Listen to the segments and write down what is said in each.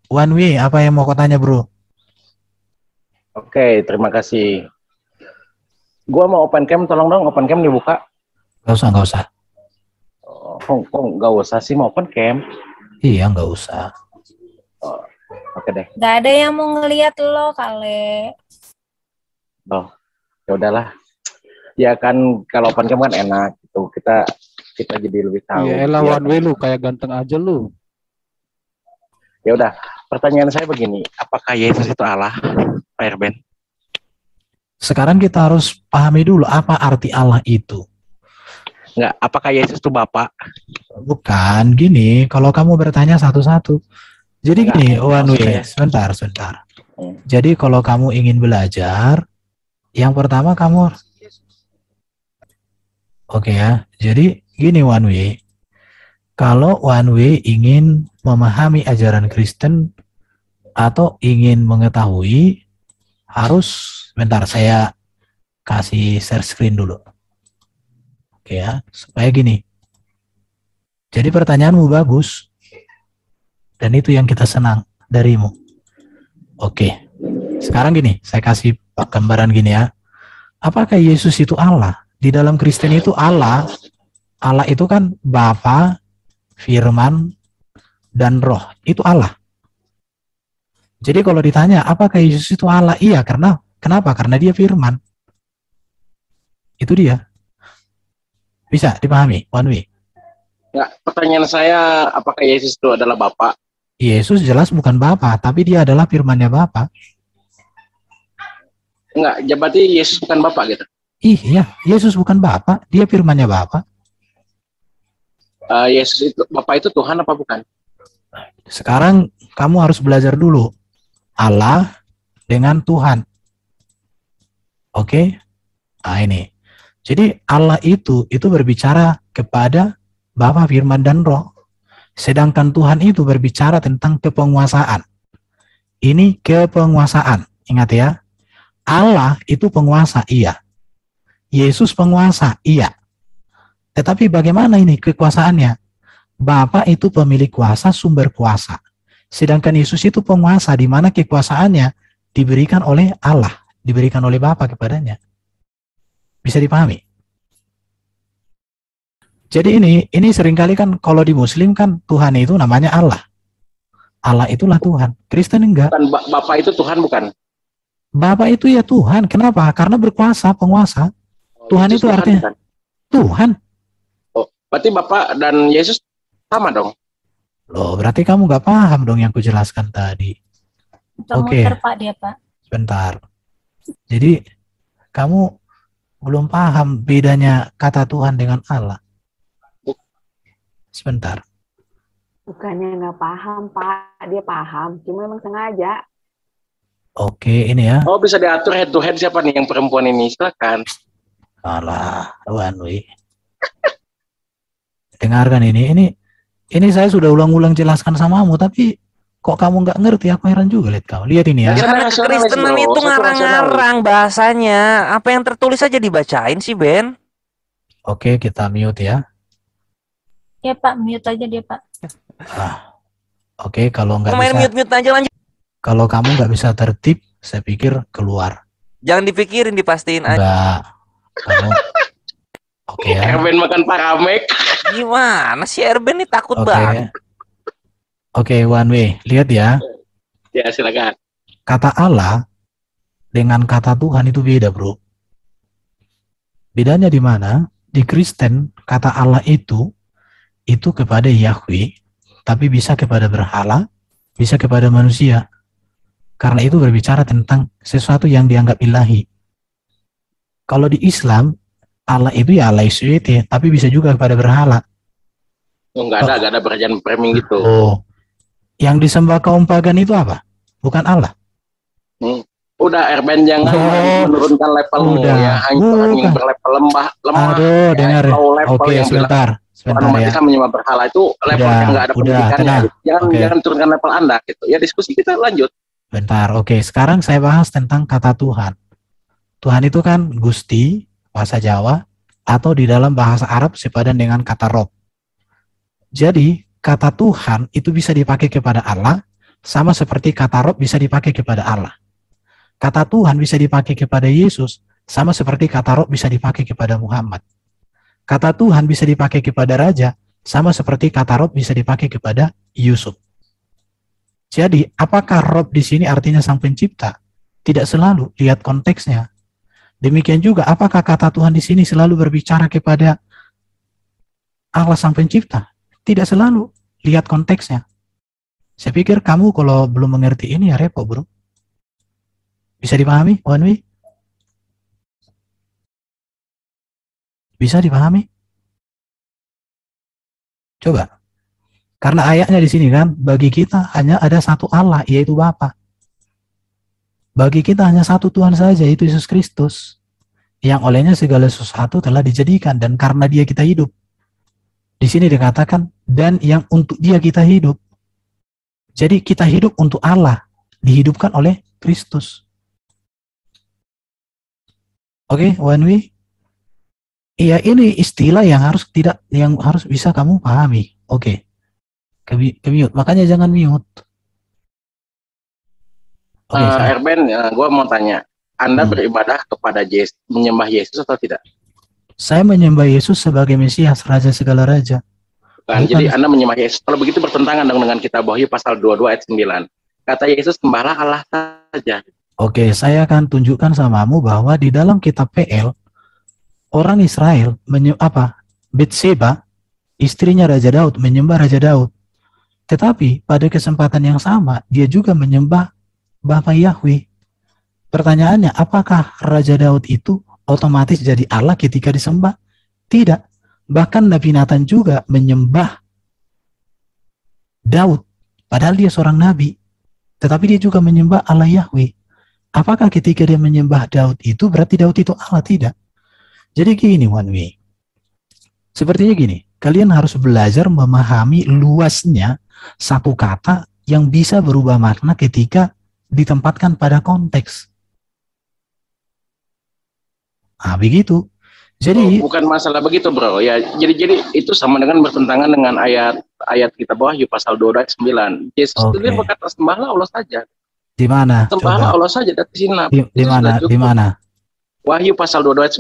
One Way, apa yang mau kau tanya, bro? Oke, terima kasih. Gua mau open cam, tolong dong open cam dibuka. Gak usah, gak usah. Oh, kok nggak usah sih mau open cam? Iya, gak usah. Oh, oke deh. Gak ada yang mau ngeliat lo, Kale. Oh, ya udahlah. Ya kan kalau open cam kan enak gitu. Kita jadi lebih tahu. Iya elah Ya One Way lu kayak ganteng aja lu. ya udah. Pertanyaan saya begini, apakah Yesus itu Allah, Pak Erben? Sekarang kita harus pahami dulu apa arti Allah itu. Enggak, apakah Yesus itu Bapak? Bukan gini, kalau kamu bertanya satu-satu. Jadi Enggak, gini, One maksud Way, saya. sebentar. Jadi kalau kamu ingin belajar, yang pertama kamu, oke ya. Jadi gini One Way, kalau One Way ingin memahami ajaran Kristen atau ingin mengetahui, harus, bentar saya kasih share screen dulu. Oke ya, supaya gini. Jadi pertanyaanmu bagus, dan itu yang kita senang darimu. Oke, sekarang gini, saya kasih gambaran gini ya. Apakah Yesus itu Allah? Di dalam Kristen itu Allah itu kan Bapa, Firman, dan Roh. Itu Allah. Jadi kalau ditanya, apakah Yesus itu Allah? Iya, kenapa? Karena dia Firman. Itu dia. Bisa dipahami, One Way? Enggak, pertanyaan saya, apakah Yesus itu adalah Bapak? Yesus jelas bukan Bapa, tapi dia adalah firman-Nya Bapa. Enggak, berarti Yesus bukan Bapak gitu. Iya, Yesus bukan Bapa, dia firman-Nya Bapa. Yesus itu, Bapak itu Tuhan apa bukan? Sekarang kamu harus belajar dulu Allah dengan Tuhan. Oke? Nah ini. Jadi Allah itu berbicara kepada Bapa, Firman, dan Roh. Sedangkan Tuhan itu berbicara tentang kepenguasaan. Ini kepenguasaan. Ingat ya. Allah itu penguasa, iya. Yesus penguasa, iya. Tetapi bagaimana ini kekuasaannya? Bapa itu pemilik kuasa, sumber kuasa. Sedangkan Yesus itu penguasa, di mana kekuasaannya diberikan oleh Allah, diberikan oleh Bapa kepadanya. Bisa dipahami? Jadi ini seringkali kan kalau di Muslim kan Tuhan itu namanya Allah. Allah itulah Tuhan. Kristen enggak. Bukan, Bapak itu Tuhan bukan? Bapa itu ya Tuhan. Kenapa? Karena berkuasa, penguasa. Tuhan itu artinya bukan? Tuhan. Oh, berarti Bapak dan Yesus sama dong? Loh, berarti kamu nggak paham dong yang kujelaskan tadi. Oke. Muter Pak dia Pak. Sebentar. Jadi kamu belum paham bedanya kata Tuhan dengan Allah. Sebentar. Bukannya nggak paham Pak, dia paham, cuma emang sengaja. Oke, ini ya. Oh, bisa diatur head to head siapa nih yang perempuan ini? Silakan. Alah, Wanwi. Dengarkan ini saya sudah ulang-ulang jelaskan samamu, tapi kok kamu nggak ngerti? Aku heran juga lihat kamu. Lihat ini ya. Karena kekristenan itu ngarang-ngarang bahasanya. Apa yang tertulis aja dibacain sih, Ben? Oke, kita mute ya. Ya Pak, mute aja dia Pak. Oke, kalau nggak bisa. Mute aja lanjut. Kalau kamu nggak bisa tertib, saya pikir keluar. Jangan dipikirin, dipastiin aja. Enggak. Kamu. Oke ya. Erben makan paramek. Gimana sih Erben nih takut banget. Oke, One Way. Lihat ya. Ya, silakan. Kata Allah dengan kata Tuhan itu beda, bro. Bedanya di mana? Di Kristen, kata Allah itu kepada Yahweh, tapi bisa kepada berhala, bisa kepada manusia. Karena itu berbicara tentang sesuatu yang dianggap ilahi. Kalau di Islam, Allah itu ya Allah SWT, tapi bisa juga kepada berhala. Oh, enggak ada perjanjian framing gitu. Oh, yang disembah kaum pagan itu apa? Bukan Allah. Udah, Erben jangan menurunkan levelmu ya. Hanya berlevel lemah. Aduh, dengar. Oke, sebentar ya. Kita menyembah berhala itu level yang nggak ada pendidikannya. Gitu. Jangan turunkan level Anda gitu. Ya diskusi kita lanjut. Bentar, oke. Sekarang saya bahas tentang kata Tuhan. Tuhan itu kan Gusti, bahasa Jawa, atau di dalam bahasa Arab sepadan dengan kata Rob. Jadi, kata Tuhan itu bisa dipakai kepada Allah, bisa dipakai kepada manusia. Karena itu berbicara tentang sesuatu yang dianggap ilahi. Kalau di Islam, Allah itu ya Allah SWT, tapi bisa juga kepada berhala, bisa kepada manusia. Karena itu berbicara tentang sesuatu yang dianggap ilahi. Kalau di Kristen, Allah itu kepada berhala, bisa kepada manusia. Jadi, kata Tuhan itu bisa dipakai kepada Allah, sama seperti kata Rob bisa dipakai kepada Allah. Kata Tuhan bisa dipakai kepada Yesus, sama seperti kata Rob bisa dipakai kepada Muhammad. Kata Tuhan bisa dipakai kepada Raja, sama seperti kata Rob bisa dipakai kepada Yusuf. Jadi, apakah Rob di sini artinya Sang Pencipta? Tidak selalu, lihat konteksnya. Demikian juga, apakah kata Tuhan di sini selalu berbicara kepada Allah Sang Pencipta? Tidak selalu, lihat konteksnya. Saya pikir kamu kalau belum mengerti ini ya repot, bro. Bisa dipahami, Wanwi? Bisa dipahami? Coba. Karena ayatnya di sini kan, bagi kita hanya ada satu Allah, yaitu Bapa. Bagi kita hanya satu Tuhan saja, yaitu Yesus Kristus. Yang olehnya segala sesuatu telah dijadikan, dan karena Dia kita hidup. Di sini dikatakan, dan yang untuk Dia kita hidup. Jadi kita hidup untuk Allah, dihidupkan oleh Kristus. Oke, Wanwi? Iya, ini istilah yang harus bisa kamu pahami. Oke. Ke mute, makanya jangan mute. Oke, Erben, gue mau tanya, Anda beribadah kepada Yesus, menyembah Yesus atau tidak? Saya menyembah Yesus sebagai Mesias, Raja segala raja. Bukan. Jadi Anda menyembah Yesus. Kalau begitu bertentangan dong dengan kitab Wahyu pasal 22 ayat 9. Kata Yesus, sembahlah Allah saja. Oke, saya akan tunjukkan samamu bahwa di dalam kitab PL, orang Israel Betseba, istrinya Raja Daud, menyembah Raja Daud. Tetapi pada kesempatan yang sama, dia juga menyembah Bapa Yahweh. Pertanyaannya, apakah Raja Daud itu otomatis jadi Allah ketika disembah? Tidak. Bahkan Nabi Nathan juga menyembah Daud, padahal dia seorang nabi. Tetapi dia juga menyembah Allah Yahweh. Apakah ketika dia menyembah Daud itu berarti Daud itu Allah? Tidak. Jadi gini, Wanwi. Sepertinya gini, kalian harus belajar memahami luasnya satu kata yang bisa berubah makna ketika ditempatkan pada konteks. Nah, begitu. Jadi bukan masalah begitu, bro. Ya, jadi itu sama dengan bertentangan dengan ayat kitab Wahyu pasal 2 ayat 9. Yesus sendiri berkata, sembahlah Allah saja. Di mana? Sembahlah Allah saja dari sini. Di mana? Di mana? Wahyu pasal 22 ayat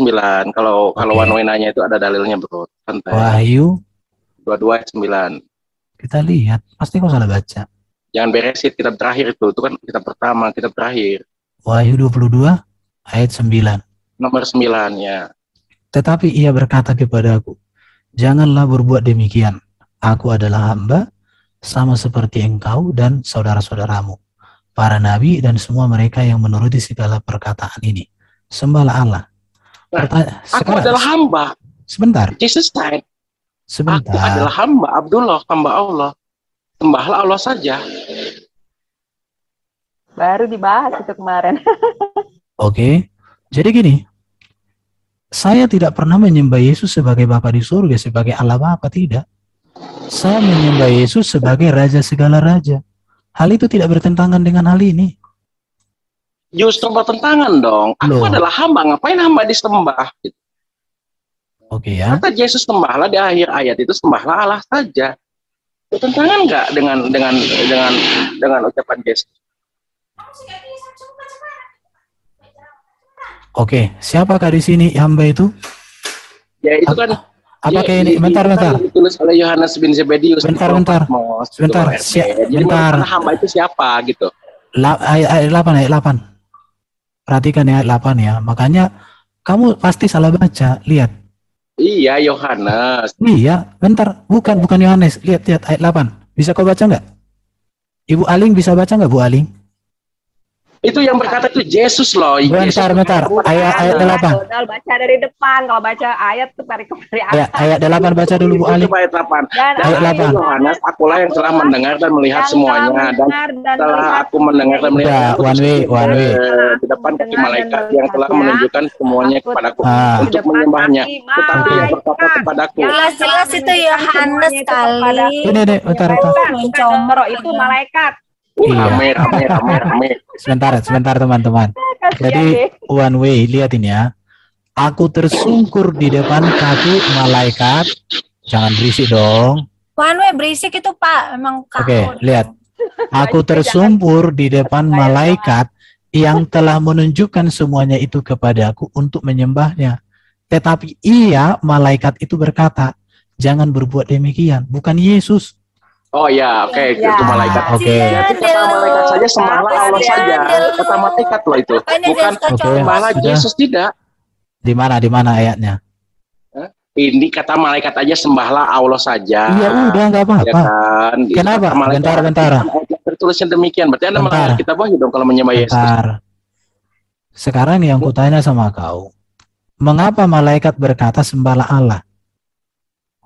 9. Kalau Wanwi nanya itu ada dalilnya, bro. Santai. Wahyu 22 ayat 9. Kita lihat, pasti kau salah baca. Jangan beresit kitab terakhir itu kan kitab pertama, kitab terakhir. Wahyu 22 ayat 9. Nomor 9 ya. Tetapi ia berkata kepadaku, janganlah berbuat demikian. Aku adalah hamba, sama seperti engkau dan saudara-saudaramu, para nabi dan semua mereka yang menuruti segala perkataan ini. Sembahlah Allah. Aku adalah hamba. Sebentar. Jesus said, sebentar. Aku adalah hamba Abdullah, hamba Allah. Sembahlah Allah saja. Baru dibahas itu kemarin. Oke. Jadi gini. Saya tidak pernah menyembah Yesus sebagai Bapa di surga, sebagai Allah Bapa, tidak. Saya menyembah Yesus sebagai Raja segala raja. Hal itu tidak bertentangan dengan hal ini. Justru bertentangan dong. Aku adalah hamba, ngapain hamba disembah? Oke ya. Kata Yesus sembahlah di akhir ayat itu, sembahlah Allah saja. Bertentangan nggak dengan ucapan Yesus? Oke, siapakah di sini hamba itu? Ya itu kan. Apakah ini? Bentar. Ditulis oleh Yohanes bin Zebedius. Bentar. Jadi hamba itu siapa gitu? Ayat 8. Perhatikan ya, ayat 8 ya. Makanya kamu pasti salah baca. Lihat. Iya, Yohanes. Iya, bentar. Bukan Yohanes. Lihat ayat 8. Bisa kau baca nggak? Ibu Aling bisa baca nggak, Bu Aling? Itu yang berkata itu Yesus loh. Bentar. Ayat 8. Baca dari depan. Kalau baca ayat tuh tarik ke atas. Ayat 8 baca dulu, Bu Aling. Ayat 8. Ayat 8. Yohanes, akulah yang telah mendengar dan melihat semuanya, dan setelah aku mendengar dan melihat one way. Di depan kaki malaikat yang telah menunjukkan semuanya kepadaku untuk menyembahnya. Tetapi yang berkata kepadaku, jelas itu Yohanes kali. Ini bentar. Mencomro itu malaikat. Rame. Sebentar teman-teman. Jadi one way, lihat ini ya. Aku tersungkur di depan kaki malaikat. Jangan berisik dong. One way berisik itu Pak, emang kamu. Oke, lihat. Aku tersungkur di depan malaikat yang telah menunjukkan semuanya itu kepadaku untuk menyembahnya. Tetapi malaikat itu berkata, jangan berbuat demikian. Bukan Yesus. Oh ya, oke, Ya. itu malaikat. Oke. Berarti kata malaikat saja sembahlah Allah saja. Kata malaikat loh itu. Bukan Oke. sembahlah Sudah. Yesus, tidak. Di mana ayatnya? Ini kata malaikat aja sembahlah Allah saja. Iya udah nggak Ya apa-apa. kan? Itu Kenapa? kata malaikat. Bentar. Tertulisnya demikian. Berarti Anda Bentar. melanggar kitab wahyu dong kalau menyembah Yesus. Bentar. Sekarang yang kutanya sama kau, mengapa malaikat berkata sembahlah Allah?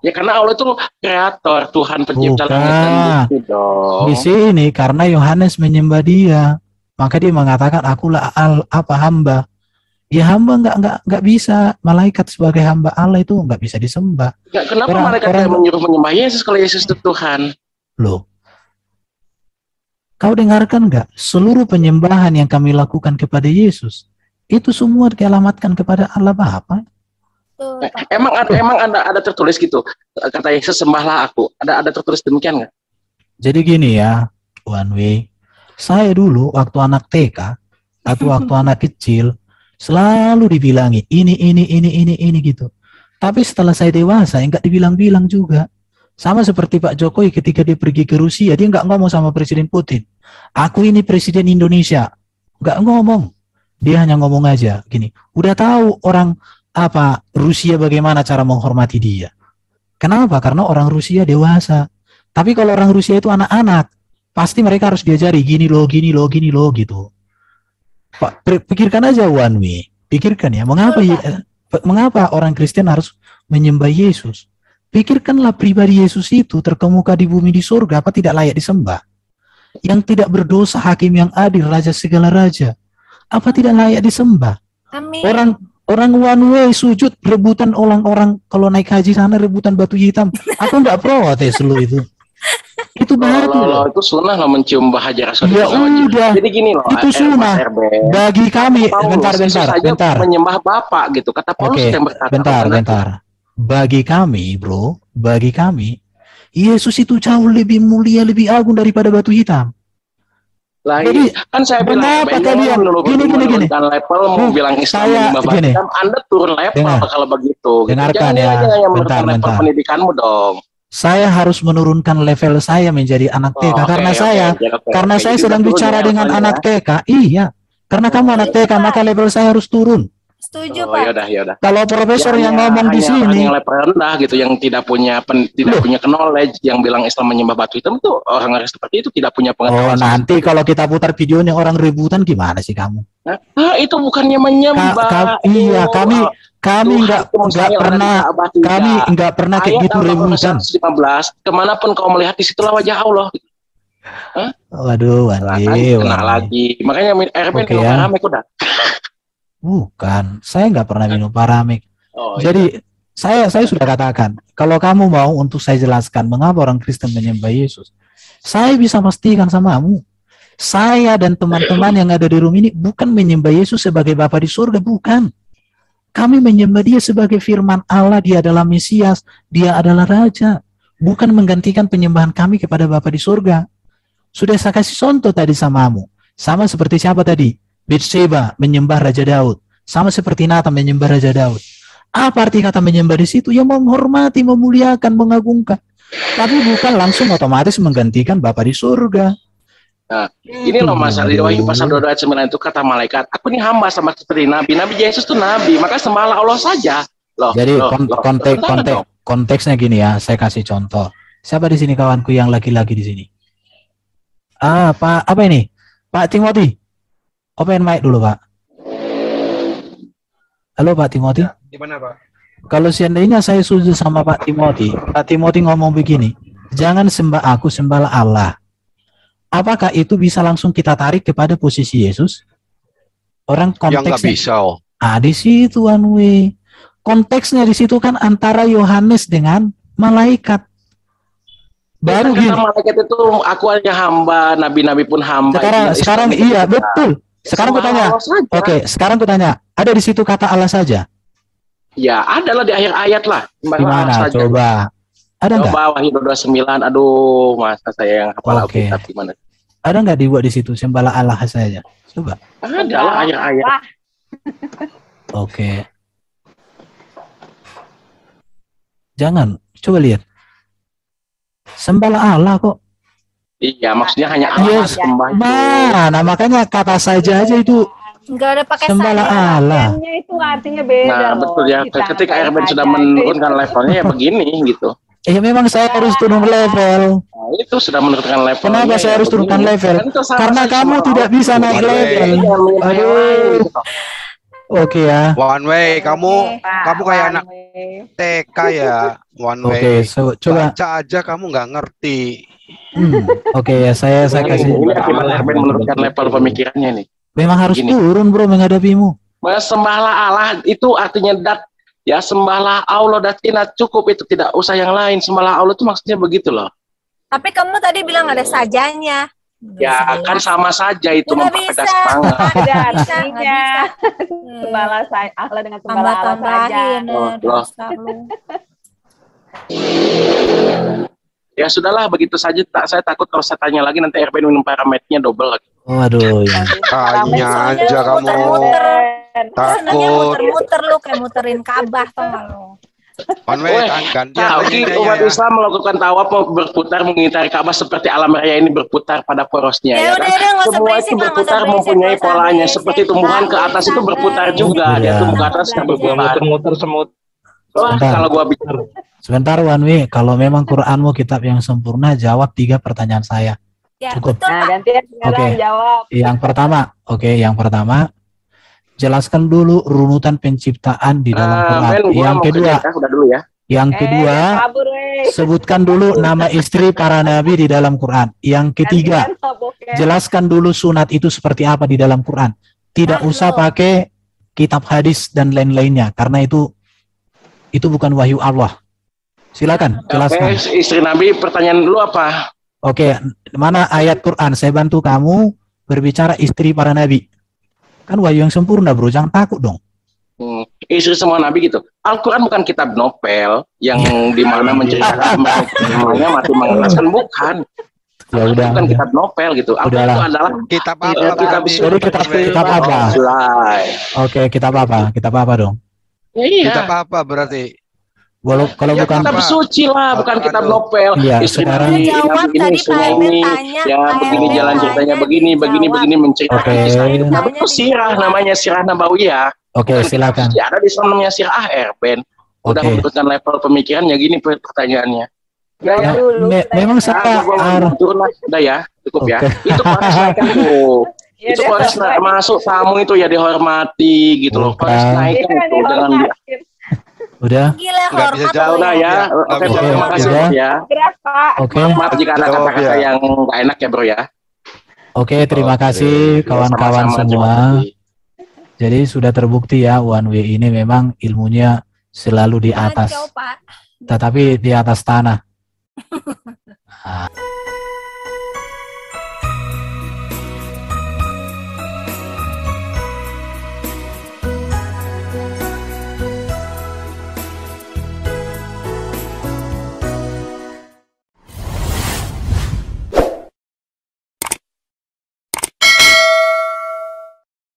Ya karena Allah itu kreator, Tuhan pencipta Bukan. langit dan bumi dong. Di sini karena Yohanes menyembah dia, maka dia mengatakan akulah hamba. Ya hamba nggak bisa, malaikat sebagai hamba Allah itu nggak bisa disembah. Ya, kenapa Orang- malaikat orang- yang menyuruh menyembah Yesus kalau Yesus itu Tuhan? Loh, kau dengarkan nggak? Seluruh penyembahan yang kami lakukan kepada Yesus itu semua dialamatkan kepada Allah Bapa. Emang ada tertulis gitu, kata Yesus sembahlah aku. Ada tertulis demikian nggak? Jadi gini ya, one way. Saya dulu waktu anak TK atau waktu anak kecil selalu dibilangi ini gitu. Tapi setelah saya dewasa nggak dibilang-bilang juga. Sama seperti Pak Jokowi ketika dia pergi ke Rusia, dia nggak ngomong sama Presiden Putin. Aku ini Presiden Indonesia. Nggak ngomong. Dia hanya ngomong aja gini. Udah tahu orang Rusia bagaimana cara menghormati dia. Kenapa? Karena orang Rusia dewasa. Tapi kalau orang Rusia itu anak-anak, pasti mereka harus diajari gini loh gitu. Pak, pikirkan aja one way. Pikirkan ya, mengapa orang Kristen harus menyembah Yesus? Pikirkanlah pribadi Yesus itu terkemuka di bumi di surga, apa tidak layak disembah? Yang tidak berdosa, hakim yang adil, raja segala raja, apa tidak layak disembah? Amin. Orang one way sujud rebutan orang kalau naik haji sana rebutan batu hitam. Aku nggak protes lu itu. Itu baru. Loh, itu sunnah loh mencium bah hajar aswad. Ya udah. Jadi gini loh. Itu sunnah. Bagi kami, bentar. Menyembah Bapak gitu. Kata Paulus Oke, yang berkata. bentar. Bagi kami, Yesus itu jauh lebih mulia, lebih agung daripada batu hitam. Lah, Jadi, kan saya bilang kenapa kalian gini. level mau bilang Islam menyembah gini. Bapak, Anda turun level Dengar. kalau begitu. Dengarkan ya. Jangan Bentar. level pendidikanmu dong. Saya harus menurunkan level saya menjadi anak TK karena saya sedang bicara dengan anak TK. Iya, karena kamu anak TK maka level saya harus turun. Setuju, Pak. Yaudah. Kalau profesor yang ngomong di sini, yang level rendah gitu, yang tidak punya knowledge, yang bilang Islam menyembah batu hitam itu orang seperti itu tidak punya pengetahuan. nanti kalau kita putar videonya orang rebutan gimana sih kamu? Itu bukannya menyembah. Iya, kami nggak pernah kayak gitu rebutan. 15, kemanapun kau melihat di situlah wajah Allah. Waduh, kena lagi. Makanya RP minum Paramek udah. Bukan, saya nggak pernah minum Paramek. Iya. Jadi saya sudah katakan, kalau kamu mau untuk saya jelaskan mengapa orang Kristen menyembah Yesus, saya bisa pastikan samamu. Saya dan teman-teman yang ada di room ini bukan menyembah Yesus sebagai Bapa di surga, bukan. Kami menyembah dia sebagai firman Allah, dia adalah Mesias, dia adalah Raja. Bukan menggantikan penyembahan kami kepada Bapa di surga. Sudah saya kasih contoh tadi samamu. Sama seperti siapa tadi? Bathsheba menyembah Raja Daud. Sama seperti Nathan menyembah Raja Daud. Apa arti kata menyembah di situ? Ya menghormati, memuliakan, mengagungkan. Tapi bukan langsung otomatis menggantikan Bapa di surga. Nah, ini loh masalah di Wahyu pasal 2 ayat 9 itu kata malaikat, aku ini hamba sama seperti nabi. Nabi Yesus itu nabi, maka sembahlah Allah saja. Jadi konteksnya gini ya, saya kasih contoh. Siapa di sini kawanku yang laki-laki di sini? Apa ini? Pak Timothy. Open mic dulu, Pak. Halo Pak Timothy. Gimana, Pak? Kalau seandainya saya setuju sama Pak Timothy ngomong begini, jangan sembah aku, sembahlah Allah. Apakah itu bisa langsung kita tarik kepada posisi Yesus? Orang konteksnya. Yang nggak bisa. Di situ konteksnya di situ kan antara Yohanes dengan malaikat. Baru gini. Malaikat itu aku hanya hamba, nabi-nabi pun hamba. Sekarang iya betul. Sekarang kutanya. Oke, sekarang kutanya. Ada di situ kata Allah saja? Ya, adalah di akhir ayat lah. Gimana? Coba. Ada nggak? Coba Wahyu 29. Aduh, masa saya yang hafal Alkitab gimana? Ada nggak dibuat di situ sembahlah Allah saja? Coba. Ada lah ayat-ayat. Wah, Oke. Jangan, coba lihat. Sembahlah Allah kok. Iya, maksudnya hanya Allah Yes. sembah itu. Mana makanya kata saja aja itu Enggak ada pakai sembahlah saya. Allah. Nya itu artinya beda Nah, loh. betul ya. Kita Ketika ngapain Airman sudah aja, menurunkan levelnya ya begini gitu. Memang saya harus turun level. Nah, itu sudah menurunkan level. Kenapa saya harus turunkan level? Karena kamu tidak bisa naik level. Aduh. Oke ya. One way, kamu Pak, kayak one anak way. TK ya, one way. Oke, coba. Baca aja kamu nggak ngerti. Oke ya, saya kasih. Ini akibat Airman menurunkan level pemikirannya nih. Memang harus Gini. turun bro menghadapimu. Sembahlah Allah itu artinya ya sembahlah Allah datina cukup itu, tidak usah yang lain. Sembahlah Allah itu maksudnya begitu loh. Tapi kamu tadi bilang ada sajanya. Ya kan sama saja itu Nggak mempertegas bisa. semangat. Ada Nggak artinya. bisa. Sembahlah saya Allah dengan sembahlah Allah saja. Tambah-tambahin. Oh, loh. dosa lu. Ya sudahlah begitu saja. Saya takut kalau saya tanya lagi nanti RP minum parameternya double lagi. Waduh. Ya. Tanya Soalnya aja lu kamu. muter-muter. Senangnya Takut. muter-muter lu kayak muterin Ka'bah tau gak lu? One way, Weh, gantian Tahu nanyanya umat ya. Islam melakukan tawaf berputar mengitari Ka'bah seperti alam raya ini berputar pada porosnya. Ya udah, nggak usah Semua berisik itu lah, nggak usah berputar berisik, mempunyai nggak usah polanya. berisik. Seperti tumbuhan ke atas itu berputar juga. Iya. Dia tumbuh ke atas dan berputar. Muter-muter semut. Wah, Sebentar. kalau gua bicara Sebentar One Way, kalau memang Quranmu kitab yang sempurna, jawab 3 pertanyaan saya. Ya, Cukup. betul, Nah, Pak. gantian sekarang Oke. jawab. Yang pertama, jelaskan dulu runutan penciptaan di dalam Quran. Ben, gua Yang mau kedua, kerja, udah dulu ya. yang kedua, kabur, weh. sebutkan dulu nama istri para nabi di dalam Quran. Yang ketiga, Gantian mabuk ya. jelaskan dulu sunat itu seperti apa di dalam Quran. Tidak usah pakai kitab hadis dan lain-lainnya, karena itu bukan wahyu Allah. Silakan, jelaskan. Oke, istri Nabi, pertanyaan dulu apa? Oke, mana ayat Quran? Saya bantu kamu berbicara istri para nabi. Kan wahyu yang sempurna, bro. Jangan takut dong. Istri semua Nabi gitu. Al-Quran bukan kitab novel yang dimana menceritakan namanya mati mengenaskan, bukan. Ya udah. Bukan kitab novel gitu. Al-Quran Udahlah. itu adalah Kitab Kitab apa? kitab tadi? Jadi kitab apa? Sulai. Oke, kitab apa? Kitab apa dong? Ya, iya. Kitab apa berarti? Kalau Ya, bukan kitab apa? suci lah, bukan Aduh. kitab novel. Iya, Istri sekarang- Nabi, Jawab Nabi ini, tadi istrinya Pak Emil ini. tanya, Ya, Pak begini Emil jalan ceritanya, tanya, begini dijawab. menceritakan Oke. kisah hidup. Nabi Tanya itu sirah, dijawab. namanya sirah Nabawiyah. Oke, Bukan silakan. kitab suci. Ada di Islam namanya sirah Ben. Udah Oke. menurunkan level pemikirannya gini pertanyaannya. Jawab Nah, dulu. memang saya Turun lah, udah ya, cukup ya. Oke. Itu Kores naikkan tuh. Ya, Itu dia Kores sesuai. masuk tamu itu ya dihormati gitu loh. Bukan. Kores naikkan Iya, itu jangan di. dihormatin. Udah. Gila, Nggak bisa hormat jauh lu Udah ya. ya. Nggak Oke, bisa. terima kasih Udah. ya. Gerak, Pak. Oke. Maaf jika ada Jawab kata-kata ya. yang nggak enak ya bro ya. Oke, terima Oke. kasih kawan-kawan Sama-sama, semua. terima kasih. Jadi sudah terbukti ya One Way ini memang ilmunya selalu di atas, Kacau, Pak. tetapi di atas tanah.